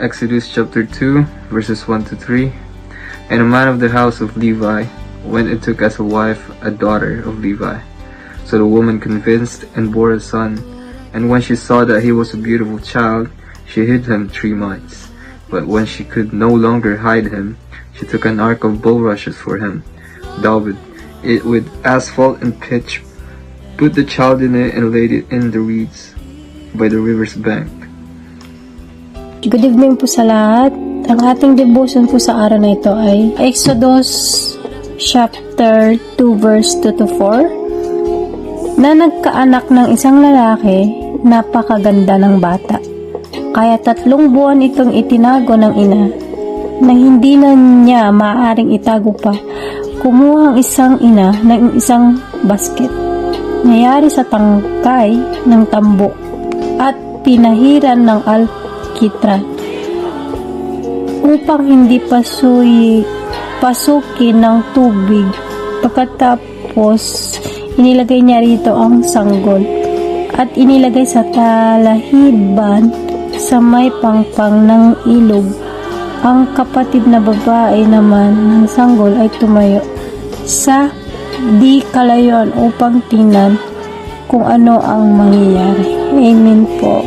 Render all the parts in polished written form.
Exodus chapter 2, verses 1 to 3. And a man of the house of Levi went and took as a wife a daughter of Levi. So the woman convinced and bore a son. And when she saw that he was a beautiful child, she hid him 3 months. But when she could no longer hide him, she took an ark of bulrushes for him, daubed it with asphalt and pitch, put the child in it, and laid it in the reeds by the river's bank. Good evening po sa lahat. Ang ating devotion po sa araw na ito ay Exodus chapter 2 verse 2 to 4 na nagkaanak ng isang lalaki, napakaganda ng bata. Kaya 3 buwan itong itinago ng ina. Nang hindi na niya maaaring itago pa, kumuha ang isang ina ng isang basket. Nayari sa tangkay ng tambok at pinahiran ng alkitran upang hindi pasukin ng tubig. Pagkatapos inilagay niya rito ang sanggol at inilagay sa talahiban sa may pangpang ng ilog. Ang kapatid na babae naman ng sanggol ay tumayo sa di kalayuan upang tingnan kung ano ang mangyayari. Amen po.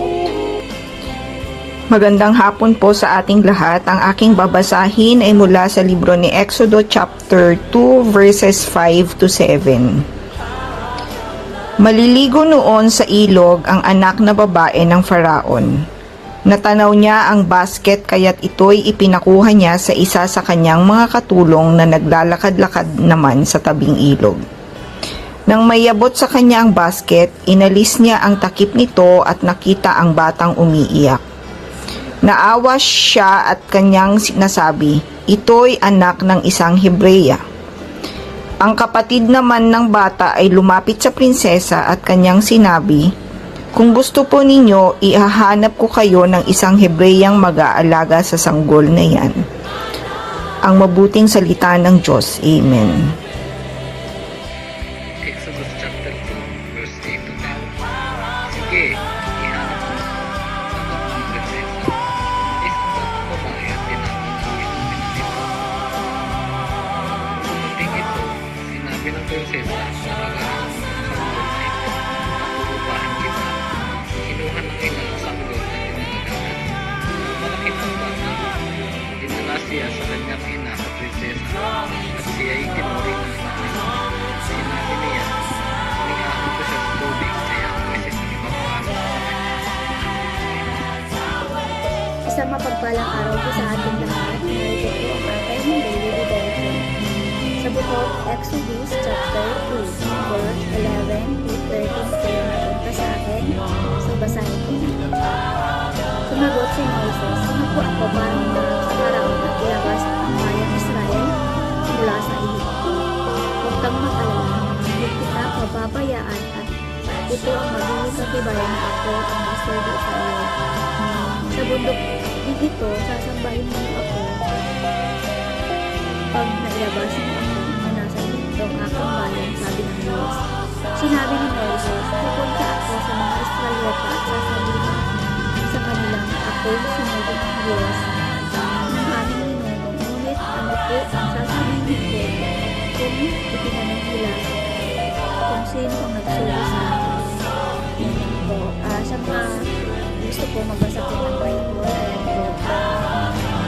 Magandang hapon po sa ating lahat. Ang aking babasahin ay mula sa libro ni Exodus chapter 2 verses 5 to 7. Maliligo noon sa ilog ang anak na babae ng Faraon. Natanaw niya ang basket kaya't ito'y ipinakuha niya sa isa sa kanyang mga katulong na naglalakad-lakad naman sa tabing ilog. Nang mayabot sa kanya ang basket, inalis niya ang takip nito at nakita ang batang umiiyak. Naawa siya at kanyang sinasabi, "Ito'y anak ng isang Hebreya." Ang kapatid naman ng bata ay lumapit sa prinsesa at kanyang sinabi, "Kung gusto po ninyo, ihahanap ko kayo ng isang Hebreyang mag-aalaga sa sanggol na yan." Ang mabuting salita ng Diyos. Amen. Exodus chapter 2, verse 8 to 10. Sige, ihanap mo ang prinsesa. Isang babae at tinawag ang isang prinsesa. Pagdating ito, sinabi ng prinsesa na mag-ahanap ng sanggol na ito. Pupupahan kita. Kinuha ng ina ang sanggol at tinalagahan. Malakit ang bata. Dinala siya sa kanyang ina sa prinsesa at siya ay tinuring ng nanay. Sinabi niya, "Lingahan ko siya sa tubig, kaya ang beses na ipapaano sa kanya." Isang mapagpalang araw po sa ating lahat. Narito po ang ating daily devotion. Sa book of Exodus chapter 2, verse 11 to 13 po yung napunta sa akin. So basahin po natin. Sumagot si Moses, "Sino po ako para sa Faraon at ilabas ang bayang Israel mula sa Ehipto? Huwag kang mag-alala, hindi kita pababayaan at ito ang magiging katibayan na ako ang magserbi sa iyo. Sa bundok ito, sasambahin mo ako pag nailabas mo ako na nasa Ehipto ang aking bayan," sabi ng Diyos. Sinabi ni Moses, "Pupunta ako sa mga Israelita at sasabihin sa kanila na ako'y sinunod ng Diyos ng aming ninuno. Ngunit ano po ang sasabihin ko kung itinanong nila kung sino ang nagsulo sa akin?" Amen po. Sa mga gusto po magbasa po ng Bible, ayan po.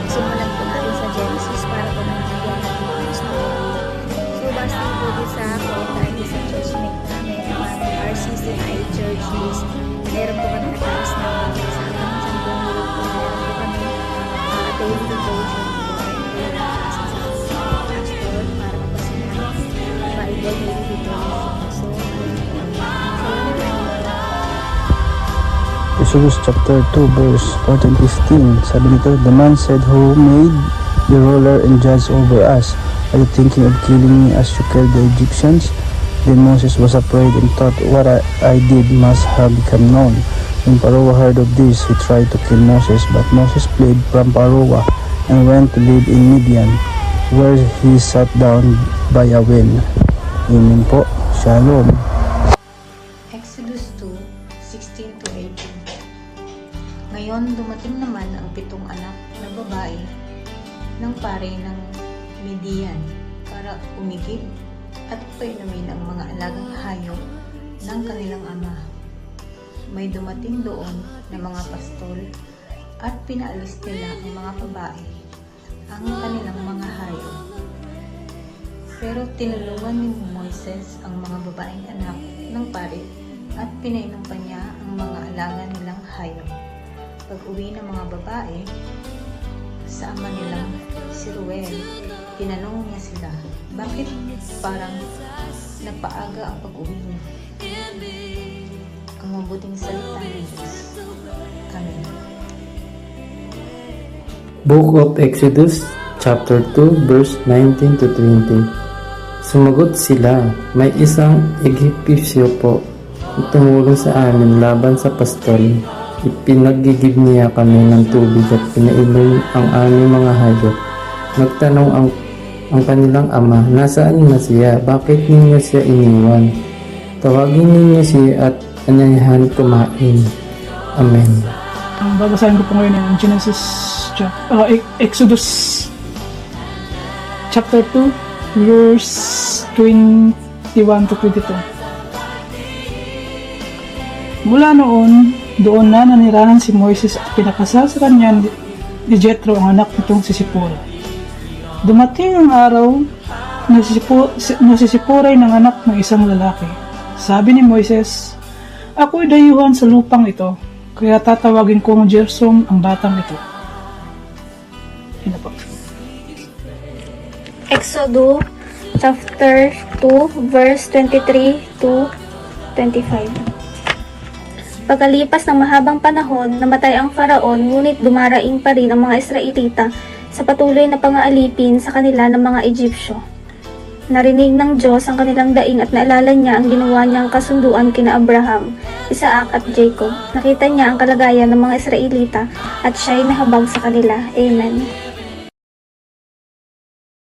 Simulan po natin sa Genesis para po nangyayon natin ang gusto. So, basta po din sa dahil sa church mate namin, ang aming RCCI Church is meron po kami nataas na sa aming isang buong po. Meron po kami daily devotion po. Pastor para magbasa namin Bible daily devotion. So, Exodus chapter 2 verse 14 to 15. Sabi nito, "The man said, 'Who made the ruler and judge over us? Are you thinking of killing me as you killed the Egyptians?' Then Moses was afraid and thought, 'What I did must have become known.' When Pharaoh heard of this, he tried to kill Moses, but Moses fled from Pharaoh and went to live in Midian, where he sat down by a well." Amen po. Shalom. Exodus 2, 16 to 18. Ngayon, dumating naman ang 7 anak na babae ng pare ng Midian para umigib at painumin ang mga alagang hayop ng kanilang ama. May dumating doon na mga pastol at pinaalis nila ang mga babae, ang kanilang mga hayop. Pero tinulungan ni Moises ang mga babaeng anak ng pare at pinainom pa niya ang mga alaga nilang hayop. Pag-uwi ng mga babae sa ama nilang si Ruel, tinanong niya sila, bakit parang napaaga ang pag-uwi niya? Ang mabuting salita ng Diyos. Amen. Book of Exodus, chapter 2, verse 19 to 20. Sumagot sila, may isang Egyptio po tumulong sa amin laban sa pastol. Ipinagigib niya kami ng tubig at pinainom ang aming mga hayop. Nagtanong ang kanilang ama, nasaan na siya? Bakit ninyo siya iniwan? Tawagin ninyo siya at anyayahan kumain. Amen. Ang babasahin ko po ngayon ay Exodus chapter 2 verse 21 to 22. Mula noon, doon na nanirahan si Moises at pinakasal sa kanya ni Jethro ang anak nitong si Sipora. Dumating ang araw na si Sipora ay nanganak ng isang lalaki. Sabi ni Moises, ako'y dayuhan sa lupang ito, kaya tatawagin kong Gersom ang batang ito. Yan na po. Exodus chapter 2 verse 23 to 25. Pagkalipas ng mahabang panahon, namatay ang Faraon, ngunit dumaraing pa rin ang mga Israelita sa patuloy na pang-aalipin sa kanila ng mga Egyptyo. Narinig ng Diyos ang kanilang daing at naalala niya ang ginawa niyang kasunduan kina Abraham, Isaac at Jacob. Nakita niya ang kalagayan ng mga Israelita at siya'y nahabag sa kanila. Amen.